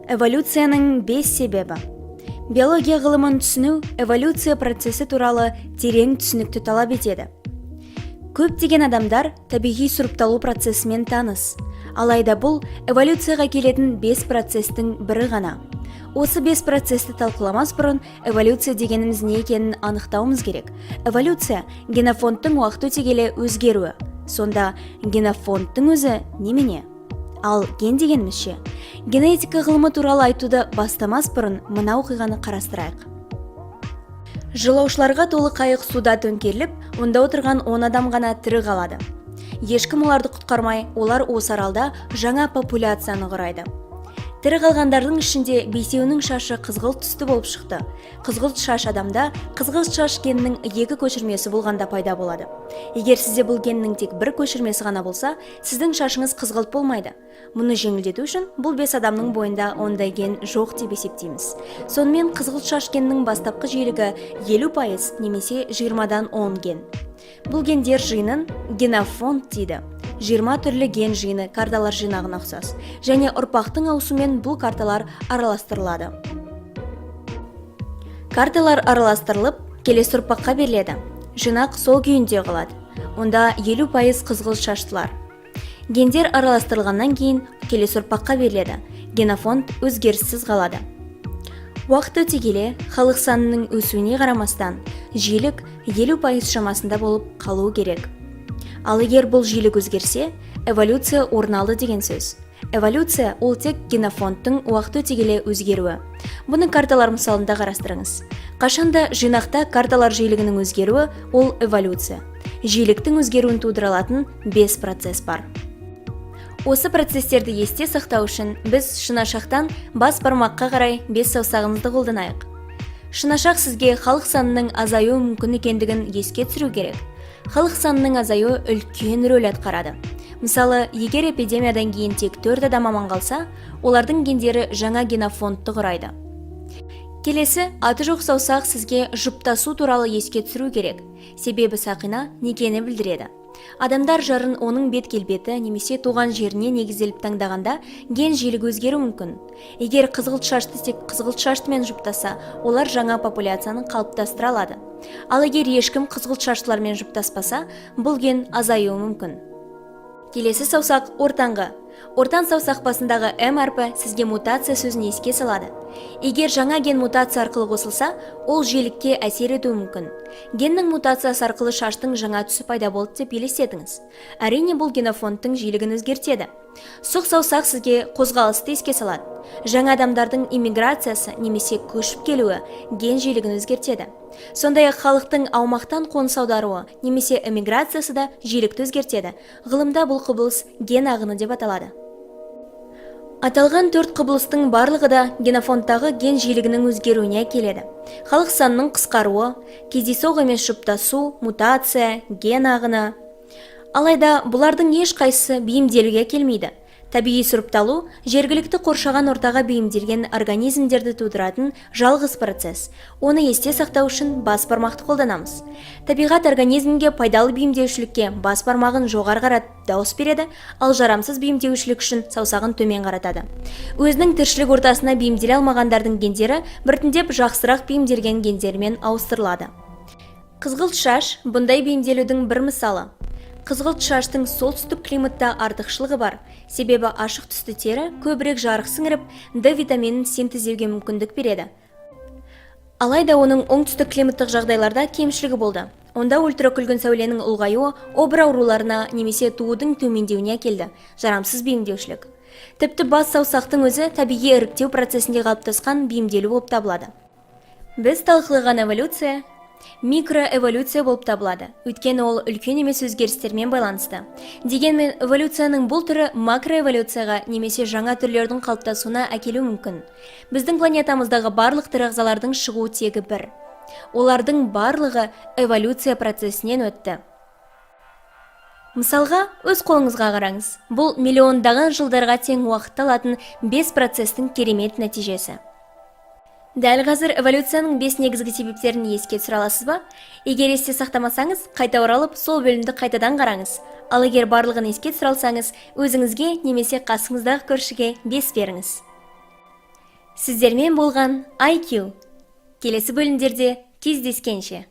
Эволюцияның 5 себебі. Биология ғылымын түсіну эволюция процесі туралы терең түсінікті талап етеді. Көптеген адамдар табиғи сұрыпталу процесімен таныс. Алайда бұл эволюцияға келетін 5 процестің бірі ғана. Осы 5 процесті талқыламас бұрын эволюция дегеніміз не екенін анықтауымыз керек. Эволюция генофондтың уақыт өте келе өзгеруі. Сонда генофондтың өзі немене? Ал ген дегеніміз ше? Генетика ғылымы туралы айтуды бастамас бұрын мына оқиғаны қарастырайық. Жолаушыларға толы қайық суда төңкеріліп, онда отырған 10 адам ғана тірі қалады. Ешкім оларды құтқармай, олар осы аралда жаңа популяцияны құрайды. Тірі қалғандардың ішінде 5-інің шашы қызғылт түсті болып шықты. Қызғылт шаш адамда қызғылт шаш генінің 2 көшірмесі болғанда пайда болады. Егер сізде бұл геннің тек 1 көшірмесі ғана болса, сіздің шашыңыз қызғылт болмайды. Мұны жеңілдету үшін бұл 5 адамның бойында ондай ген жоқ деп есептейміз. Сонымен қызғылт шаш генінің бастапқы жиілігі 50% немесе 20-дан 10 ген. Бұл гендер жиынын генофонд дейді. 20 түрлі ген жиыны карталар жинағына ұқсас. Және ұрпақтың ауысуымен бұл карталар араластырылады. Карталар араластырылып, келесі ұрпаққа беріледі. Жинақ сол күйінде қалады. Онда 50% қызғылт шаштылар. Гендер араластырылғаннан кейін келесі ұрпаққа беріледі. Генофонд өзгеріссіз қалады. Уақыт өте келе, халық санының өсуіне қарамастан, жиілік 50% шамасында болып қалуы керек. Ал егер бұл жиілік өзгерсе, эволюция орын алды деген сөз. Эволюция ол тек генофондтың уақыт өте келе өзгеруі. Бұны карталар мысалында қарастырыңыз. Қашанда жинақта карталар жиілігінің өзгеруі ол эволюция. Жиіліктің өзгеруін тудыра алатын 5 процесс бар. Осы процестерді есте сақтау үшін біз шынашақтан бас бармаққа қарай 5 саусағымызды қолданайық. Шынашақ сізге халық санының азаюы мүмкін екендігін еске түсіру керек. Халық санының азаюы үлкен рөл атқарады. Мысалы, егер эпидемиядан кейін тек 4 адам аман қалса, олардың гендері жаңа генофондты құрайды. Келесі, аты жоқ саусақ сізге жұптасу туралы еске түсіру керек. Себебі сақина некені білдіреді. Адамдар жарын оның бет-келбеті немесе туған жеріне негізделіп таңдағанда ген жиілігі өзгеру мүмкін. Егер қызғылт шашты тек қызғылт шаштымен жұптаса, олар жаңа популяцияны қалыптастыра алады. Ал егер ешкім қызғылт шаштылармен жұптаспаса, бұл ген азаюы мүмкін. Келесі саусақ ортаңғы. Ортан саусақ басындағы М әрпі сізге мутация сөзін еске салады. Егер жаңа ген мутация арқылы қосылса, ол жиілікке әсер етуі мүмкін. Геннің мутациясы арқылы шаштың жаңа түсі пайда болды деп елестетіңіз. Әрине бұл генофондтың жиілігін өзгертеді. Сұқ саусақ сізге қозғалысты еске салады. Жаңа адамдардың иммиграциясы немесе көшіп келуі ген жиілігін өзгертеді. Сондай-ақ халықтың аумақтан қоныс аударуы немесе эмиграциясы да жиілікті өзгертеді. Ғылымда бұл құбылыс ген ағыны деп аталады. Аталған 4 құбылыстың барлығы да генофондтағы ген жиілігінің өзгеруіне келеді. Халық санының қысқаруы, кездейсоқ емес жұптасу, мутация, ген ағыны. Алайда бұлардың ешқайсысы бейімделуге келмейді. Табиғи сұрыпталу жергілікті қоршаған ортаға бейімделген организмдерді тудыратын жалғыз процесс. Оны есте сақтау үшін бас бармақты қолданамыз. Табиғат организмге пайдалы бейімдеушілікке бас бармағын жоғары қаратып дауыс береді, ал жарамсыз бейімдеушілік үшін саусағын төмен қаратады. Өзінің тіршілік ортасына бейімделе алмағандардың гендері біртіндеп жақсырақ бейімделген гендермен ауыстырылады. Қызғылт шаш бұндай бейімделудің бір мысалы. Қызғылт шаштың солтүстік климатта артықшылығы бар. Себебі ашық түсті тері көбірек жарық сіңіріп, D витаминін синтездеуге мүмкіндік береді. Алайда оның оңтүстік климаттық жағдайларда кемшілігі болды. Онда ультракүлгін сәуленің ұлғаюы обыр ауруларына немесе туудың төмендеуіне әкелді. Жарамсыз бейімдеушілік. Тіпті бас саусақтың өзі табиғи іріктеу процесінде қалыптасқан бейімделу болып табылады. Біз талқылаған эволюция микроэволюция болып табылады. Өйткені ол үлкен емес өзгерістермен байланысты. Дегенмен эволюцияның бұл түрі макроэволюцияға немесе жаңа түрлердің қалыптасуына әкелуі мүмкін. Біздің планетамыздағы барлық тірі ағзалардың шығу тегі бір. Олардың барлығы эволюция процесінен өтті. Мысалға, өз қолыңызға қараңыз. Бұл миллиондаған жылдарға тең уақыт алатын 5 процестің керемет нәтижесі. Дәл қазір эволюцияның 5 негізгі себептерін еске түсіре аласыз ба? Егер есте сақтамасаңыз, қайта оралып, сол бөлімді қайтадан қараңыз. Ал егер барлығын еске түсіре алсаңыз, өзіңізге немесе қасыңыздағы көршіге 5 беріңіз. Сіздермен болған IQ. Келесі бөлімдерде кездескенше.